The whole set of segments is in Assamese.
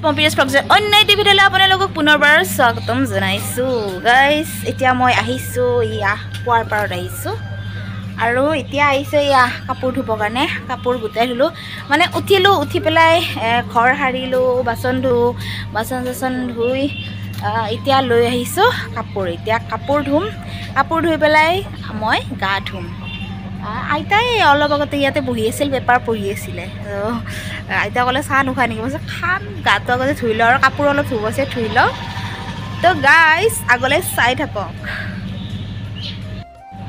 Pompiers Vlog অন্য এটি ভিডিঅ'লৈ আপোনালোকক পুনৰবাৰ স্বাগতম জনাইছোঁ গাইজ এতিয়া মই আহিছোঁ ইয়া পুৱাৰ পাৰত আহিছোঁ আৰু এতিয়া আহিছে ইয়া কাপোৰ ধুবৰ কাৰণে কাপোৰ গোটাই ধুলোঁ মানে উঠিলোঁ উঠি পেলাই ঘৰ সাৰিলোঁ বাচন ধুই এতিয়া লৈ আহিছোঁ কাপোৰ এতিয়া কাপোৰ ধুই পেলাই মই গা ধুম আইতাই অলপ আগতে ইয়াতে বহি আছিল পেপাৰ পঢ়ি আছিলে আইতা ক'লে চাহ নোখোৱা নেকি মই খাম গাটো আগতে ধুই লওঁ আৰু কাপোৰ অলপ ধুব আছে ধুই লওঁ তো গাইজ আগলৈ চাই থাকক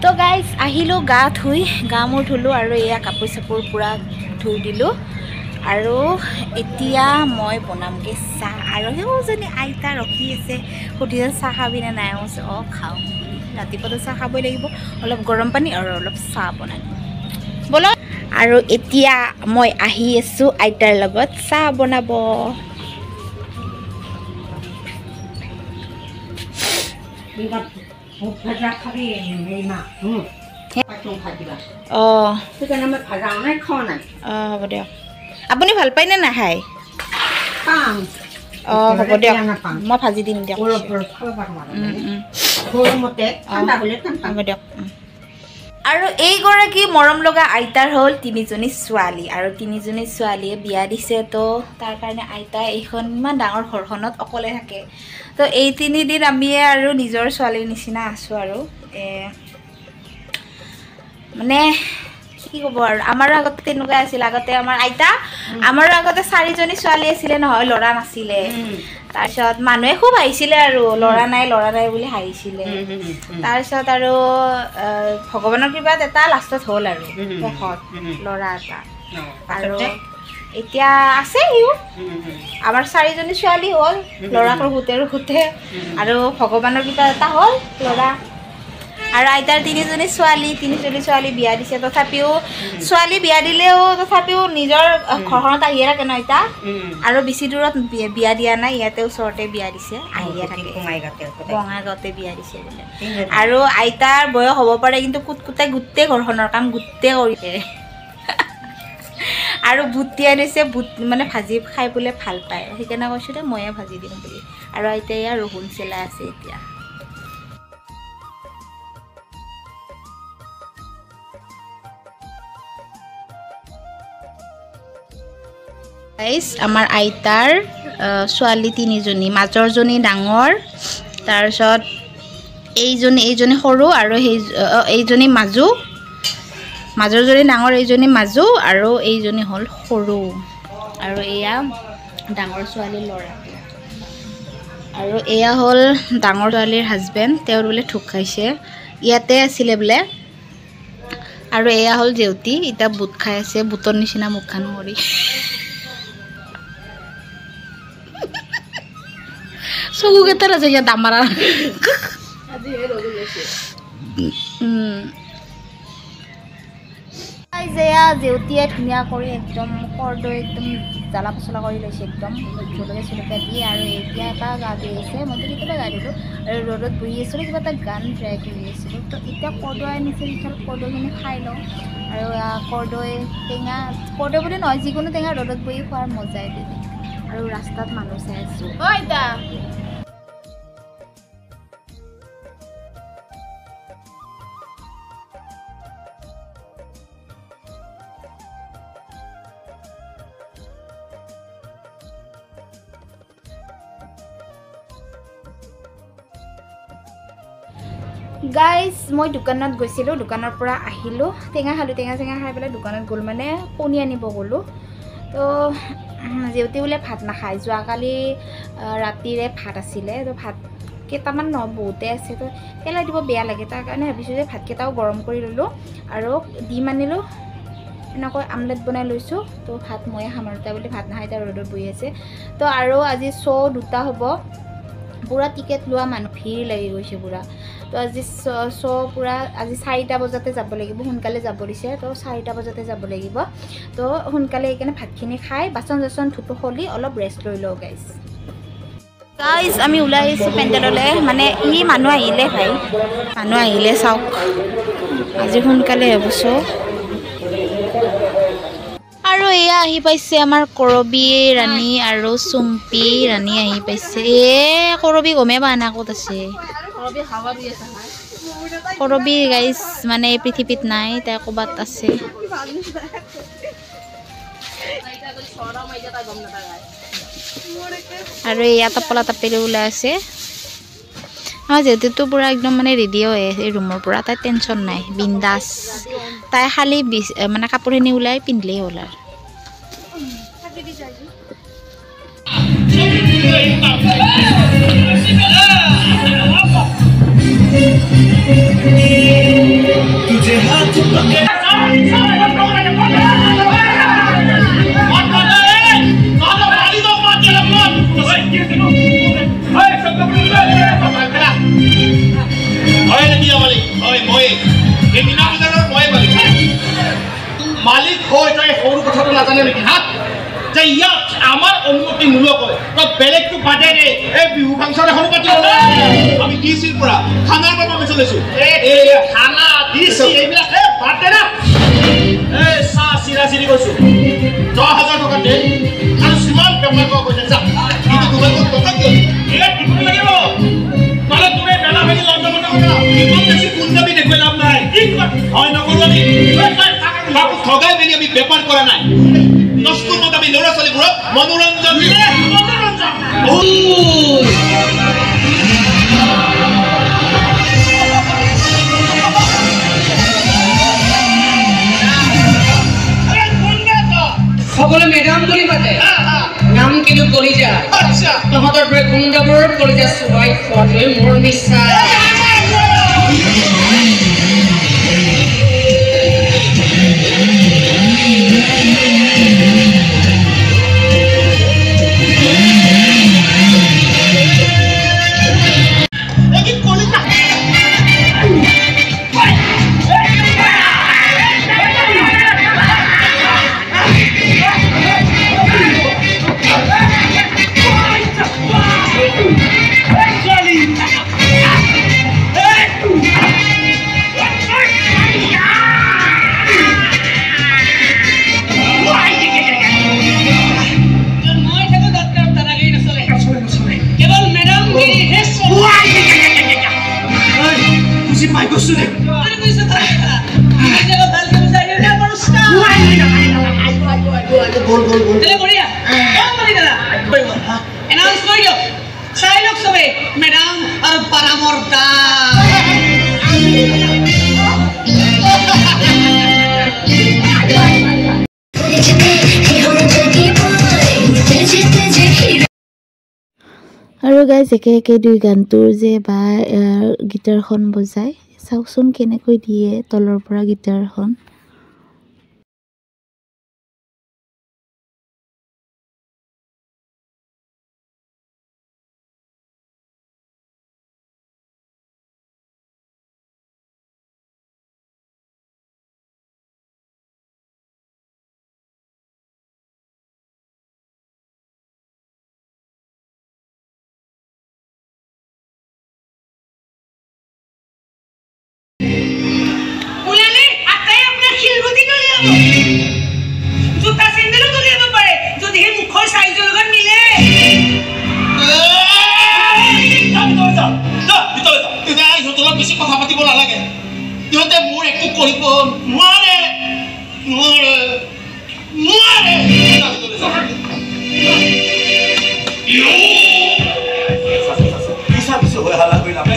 তো গাইজ আহিলোঁ গা ধুই গা মূৰ ধুলোঁ আৰু এয়া কাপোৰ চাপোৰ পূৰা ধুই দিলোঁ আৰু এতিয়া মই বনামগৈ চাহ আৰু সেইজনী আইতা ৰখি আছে সুধিছে চাহ খাবিনে নাই মই কৈছোঁ অঁ খাওঁ ৰাতিপুৱাটো চাহ খাবই লাগিব অলপ গৰম পানী আৰু অলপ চাহ বনাই ব'লক আৰু এতিয়া মই আহি আছোঁ আইতাৰ লগত চাহ বনাব অঁ হ'ব দিয়ক আপুনি ভাল পায়নে নাখায় অঁ হ'ব দিয়ক মই ভাজি দিম দিয়ক হ'ব দিয়ক আৰু এইগৰাকী মৰম লগা আইতাৰ হ'ল তিনিজনী ছোৱালী আৰু তিনিজনী ছোৱালীয়ে বিয়া দিছে তো তাৰ কাৰণে আইতাই এইখন ইমান ডাঙৰ ঘৰখনত অকলে থাকে তো এই তিনিদিন আমি আৰু নিজৰ ছোৱালীৰ নিচিনা আছোঁ আৰু মানে কি ক'ব আৰু আমাৰো আগতে তেনেকুৱা আছিল আগতে আমাৰ আইতা আমাৰো আগতে 4জনী ছোৱালী আছিলে নহয় ল'ৰা নাছিলে তাৰপিছত মানুহে খুব হাঁহিছিলে আৰু ল'ৰা নাই বুলি হাঁহিছিলে তাৰপিছত আৰু ভগৱানৰ কৃপাত এটা লাষ্টত হ'ল আৰু শেষত ল'ৰা এটা আৰু এতিয়া আছে সিও আমাৰ 4জনী ছোৱালী হ'ল ল'ৰাক ৰখোতে আৰু ভগৱানৰ কৃপাত এটা হ'ল ল'ৰা আৰু আইতাৰ তিনিজনী ছোৱালী বিয়া দিছে তথাপিও ছোৱালী বিয়া দিলেও তথাপিও নিজৰ ঘৰখনত আহিয়ে থাকে ন আইতা আৰু বেছি দূৰত বিয়া দিয়া নাই ইয়াতে ওচৰতে বিয়া দিছে আহিয়ে থাকে বঙাইগাঁৱতে বিয়া দিছে বোলে আৰু আইতাৰ বয়স হ'ব পাৰে কিন্তু কুটকুটাই গোটেই ঘৰখনৰ কাম গোটেই কৰিছে আৰু বুট তিয়াই দিছে বুট মানে ভাজি খাই বোলে ভাল পায় সেইকাৰণে কৈছোঁ দে ময়ে ভাজি দিম বুলি আৰু আইতাই ইয়াৰ ৰহুন চেলাই আছে এতিয়া আমাৰ আইতাৰ ছোৱালী তিনিজনী মাজৰজনী ডাঙৰ তাৰপিছত এইজনী সৰু আৰু এইজনী মাজৰজনী ডাঙৰ এইজনী মাজু আৰু এইজনী হ'ল সৰু আৰু এয়া ডাঙৰ ছোৱালীৰ ল'ৰা আৰু এয়া হ'ল ডাঙৰ ছোৱালীৰ হাজবেণ্ড তেওঁৰ বোলে ঢুক খাইছে ইয়াতে আছিলে বোলে আৰু এয়া হ'ল জেউতি এতিয়া বুট খাই আছে বুটৰ নিচিনা মুখখন মৰি চকুকেইটাৰ আছে ইয়াত দামাৰা জেউতিয়ে ধুনীয়া কৰি একদম কৰদৈ একদম জ্বালা পচলা কৰি লৈছে একদম জলকীয়া দি আৰু এতিয়া এটা গা ধুই আছে মইতো কেতিয়াবা গা ধুলোঁ আৰু ৰ'দত বহি আছিলোঁ কিবা এটা গান ট্ৰাই কৰি আছিলোঁ তো এতিয়া কৰ্দৈ আনিছে ভিতৰত কৰ্দৈখিনি খাই লওঁ আৰু কৰ্দৈ টেঙা কৰ্দৈ বুলি নহয় যিকোনো টেঙা ৰ'দত বহি খোৱাৰ মজাই বেলেগ আৰু ৰাস্তাত মানুহ চাই আছোঁ গাইজ মই দোকানত গৈছিলোঁ দোকানৰ পৰা আহিলোঁ টেঙা চেঙা খাই পেলাই দোকানত গ'ল মানে কণী আনিব গ'লোঁ তো জেউতি বোলে ভাত নাখায় যোৱাকালি ৰাতিৰে ভাত আছিলে তো ভাত কেইটামান বহুতে আছে তো পেলাই দিব বেয়া লাগে তাৰ কাৰণে ভাবিছোঁ যে ভাতকেইটাও গৰম কৰি ল'লোঁ আৰু ডিম আনিলোঁ এনেকৈ আমলেট বনাই লৈছোঁ তো ভাত ময়ে খাম আৰু তাই বুলি ভাত নাখায় তাই ৰ'দত বহি আছে তো আৰু আজি শ্ব' 2টা হ'ব পুৰা টিকেট লোৱা মানুহ ভিৰ লাগি গৈছে পুৰা তো আজি শ্ব' পুৰা আজি 4টা বজাতে যাব লাগিব সোনকালে যাব দিছে তো 4টা বজাতে যাব লাগিব তো সোনকালে সেইকাৰণে ভাতখিনি খাই বাচন ধুটো খুলি অলপ ৰেষ্ট লৈ লওঁ গাইজ আমি ওলাই আহিছোঁ পেণ্ডেললৈ মানে মানুহ আহিলে ভাই মানুহ আহিলে চাওক আজি সোনকালে হ'ব শ্ব' আৰু আৰু এয়া আহি পাইছে আমাৰ কৰবী ৰাণী আৰু চুম্পী ৰাণী আহি পাইছে কৰবী গমে পোৱা নাই ক'ত আছে কৰবী গাইজ মানে পৃথিৱীত নাই তাই ক'ৰবাত আছে আৰু এয়া টপলা টপেলি ওলাই আছে আমাৰ যিহেতুতো পুৰা একদম মানে ৰেডি হৈ আছে ৰুমৰ পৰা তাই টেনশ্যন নাই বিন্দাছ তাই খালি মানে কাপোৰখিনি ওলাই পিন্ধিলেই হ'ল আৰু মালিক হয় তাই সৰু কথাটো নাজানে নেকি হা যে ইয়াত আমাৰ অনুমতি মূলক হয় তই বেলেগটো বাদে দে এই বিহু ফাংচন এখন পাতিব আমি ডিচিৰ পৰা খানাৰ পৰা আমি চলাইছো এই খানা ডিচি এইবিলাক বাদ দে না এই চাহ চিৰা চিৰি কৈছো 10,000 টকা দে আৰু সিমান পেপাৰ কৰা কৈছে যা কিন্তু তোমাৰ টকা কিয় এই দিব লাগিব মানে তুমি বেলা ভাগি লণ্ডনত কথা ইমান বেছি কুঞ্জাবি দেখুৱাই লাভ নাই হয় নকৰো আমি বাবু ঠগাই মেলি আমি বেপাৰ কৰা নাই দস্তুমত আমি ল'ৰা ছোৱালীবোৰক মনোৰঞ্জন সকলো মেডাম বুলি মাতে নাম কিন্তু কলিজা তহঁতৰ দৰে গুণ্ডাবোৰৰ কলিজা চুবাই খোৱাটোৱে মোৰ বিশ্বাস Madam, para mortal. আৰু গাইজ একে একে দুই গানটোৰ যে বা গিটাৰখন বজায় চাওকচোন কেনেকৈ দিয়ে তলৰ পৰা গিটাৰখন জোতা চেন্ডেলো তুলিব পাৰে যদিহে মুখৰ সাইজৰ লগত মিলে ইহঁতৰ বেছি কথা পাতিব নালাগে ইহঁতে মোৰ একো কৰিব নোৱাৰে নোৱাৰে নোৱাৰে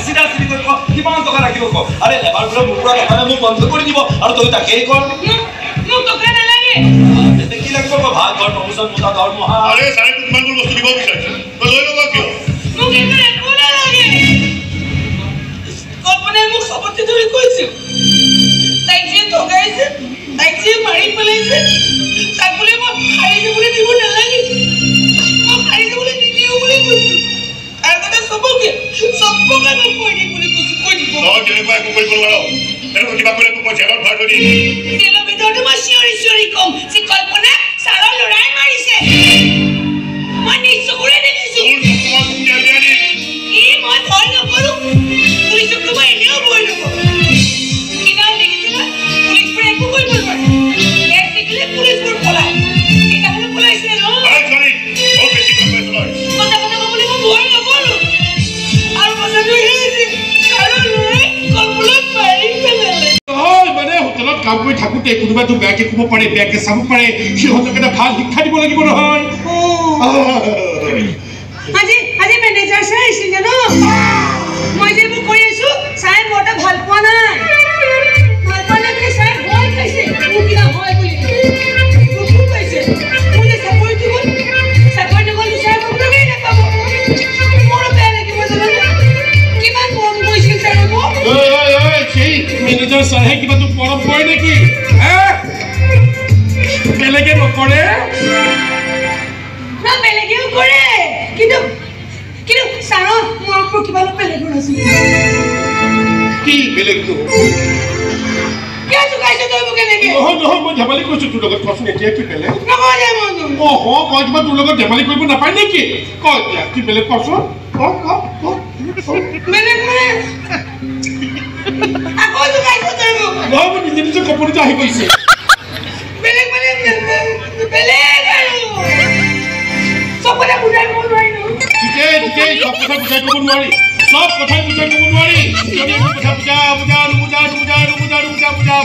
চিধা চিধি কৰি ক কিমান টকা লাগিব ক আৰে লেবাৰবোৰৰ মোৰ পৰা টকা মোক বন্ধ কৰি দিব আৰু তই তাকেই কৰ মোক টকা নালাগে কি লাগিব ক ভাত ঘৰ প্ৰমোচন মোটা দৰমহা আৰে চাৰে কিমানবোৰ বস্তু দিব বিচাৰিছে তই লৈ ল'বা কিয় মোক এইবোৰ একো নালাগে কল্পনাই মোক সবতে ধৰি কৈছে তাইক যে ঠগাইছে তাইক যে মাৰি পেলাইছে তাক বোলে মই খাই যাবলৈ দিব নালাগে মই খাই যাবলৈ নিদিওঁ বুলি কৈছো আৰু কথা চবকে মই কৈ দিম বুলি কৈছো কৈ দিব তই কেনেকুৱা একো কৰিব নোৱাৰো তেনেকুৱা কিবা কৰিলে তোক মই জেলত ভৰাই থৈ দিম জেলৰ ভিতৰতো মই চিঞৰি কম যে কল্পনা ছাৰৰ ল'ৰাই মাৰিছে মই নিজ চকুৰে দেখিছো মই ভয় নকৰো পুলিচক তো মই এনেও ভয় নকৰো কিনাও দেখিছিলা পুলিচবোৰে একো কৰিব নোৱাৰে এক দেখিলে পুলিচবোৰ পলায় থাকোঁতে কোনোবাইতো বেয়াকৈ ক'ব পাৰে বেয়াকৈ চাব পাৰে সিহঁতক এটা ভাল শিক্ষা দিব লাগিব নহয় আজি মেনেজাৰ ছাৰ আহিছিল জানো মই যে এইবোৰ কৰি আছো ছাৰে বৰ এটা ভাল পোৱা নাই ভাল পোৱা নাই বুলি ছাৰে ভয় খাইছে মোৰ কিবা হয় বুলি দুখো পাইছে মোৰ যে চাকৰিটো গ'ল চাকৰি নগ'ল ছাৰে মোক লগেই নাপাব মোৰো বেয়া লাগিব জানানে কিমান মৰম কৰিছিল ছাৰে মোক সেই মেনেজাৰ ছাৰহে কিবাটো পৰম কৰে নেকি বেলেগে নকৰে না বেলেগেও কৰে কিন্তু ছাৰৰ মৰমবোৰ কিবা অলপ বেলেগৰ আছিল কি বেলেগটো কিয় জোকাইছ তই মোক এনেকে নহয় মই ধেমালি কৰিছোঁ তোৰ লগত কচোন এতিয়া কি বেলেগ নকওঁ দে মনটো মই কিবা তোৰ লগত ধেমালি কৰিব নাপায় নেকি ক এতিয়া কি বেলেগ কচোন বেলেগ মানে আকৌ জোকাইছ তই মোক নহয় মই নিজে নিজে কপনিতে আহি গৈছে বেলেগ মানে বেলেগ আৰু চব কথা বুজাই ক'ব নোৱাৰি ন ঠিকেই সব কথা বুজাই ক'ব নোৱাৰি সব কথাই বুজাই ক'ব নোৱাৰি যদি এইবোৰ কথা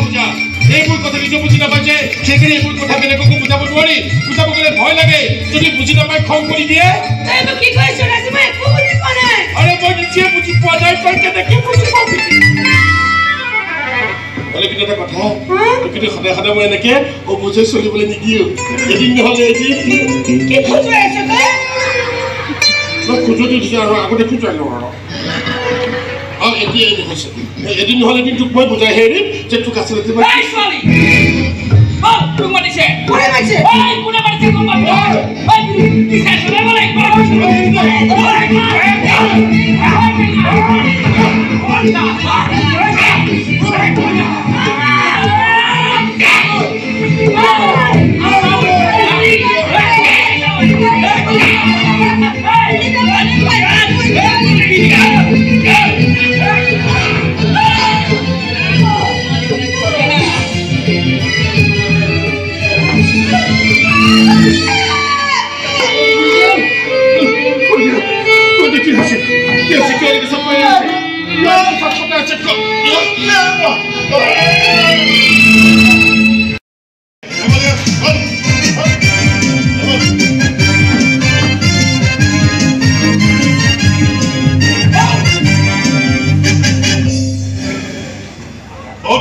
বুজা এইবোৰ কথা নিজে বুজি নাপাইছে সেইকাৰণে এইবোৰ কথা বেলেগকো বুজাব নোৱাৰি বুজাব গ'লে ভয় লাগে যদি বুজি নাপায় খং কৰি দিয়ে তই মোক কি কৈছ ৰাজু মই একো বুজি পোৱা নাই আৰে মই নিজে বুজি পোৱা নাই তই কেনেকৈ বুজি পাবি কিন্তু এটা কথা কিন্তু সদায় সদায় মই এনেকৈ অবুজে চলিবলৈ নিদিওঁ এদিন নহ'লে এদিন কি খুজুৱাই আছ তই খুজুৱতি দিছে আৰু আগতে খুজুৱাই লওঁ আৰু এতিয়া হৈছে এদিন নহ'লে এদিন তোক মই বুজাই হেৰি যে তোক আচলতে কোনে মাৰিছে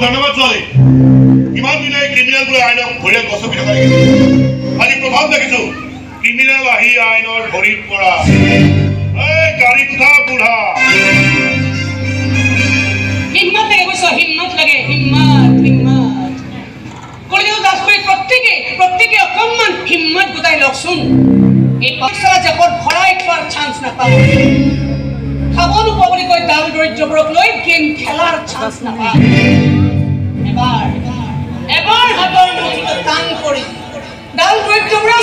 ধন্যবাদ ছোৱালী ইমান দিনে ক্ৰিমিনেলবোৰে আইনক ভৰিৰে গছকি থকা দেখিছো আজি প্ৰভাৱ দেখিছো ক্ৰিমিনেল আহি আইনৰ ভৰিত পৰা গাড়ী উঠা বুঢ়া হিম্মত লাগে কৈছ হিম্মত লাগে হিম্মত কলিও দাস কৰি প্ৰত্যেকে অকণমান হিম্মত গোটাই লওকচোন এই পাঠশালা জাপত ভৰাই থোৱাৰ চান্স নাপাব খাব নোপোৱা বুলি কৈ দাল দৰিদ্ৰবোৰক লৈ গেম খেলাৰ চান্স নাপাব এবাৰ হাতৰ মুঠিত টান কৰি দাল দৰিদ্ৰবোৰক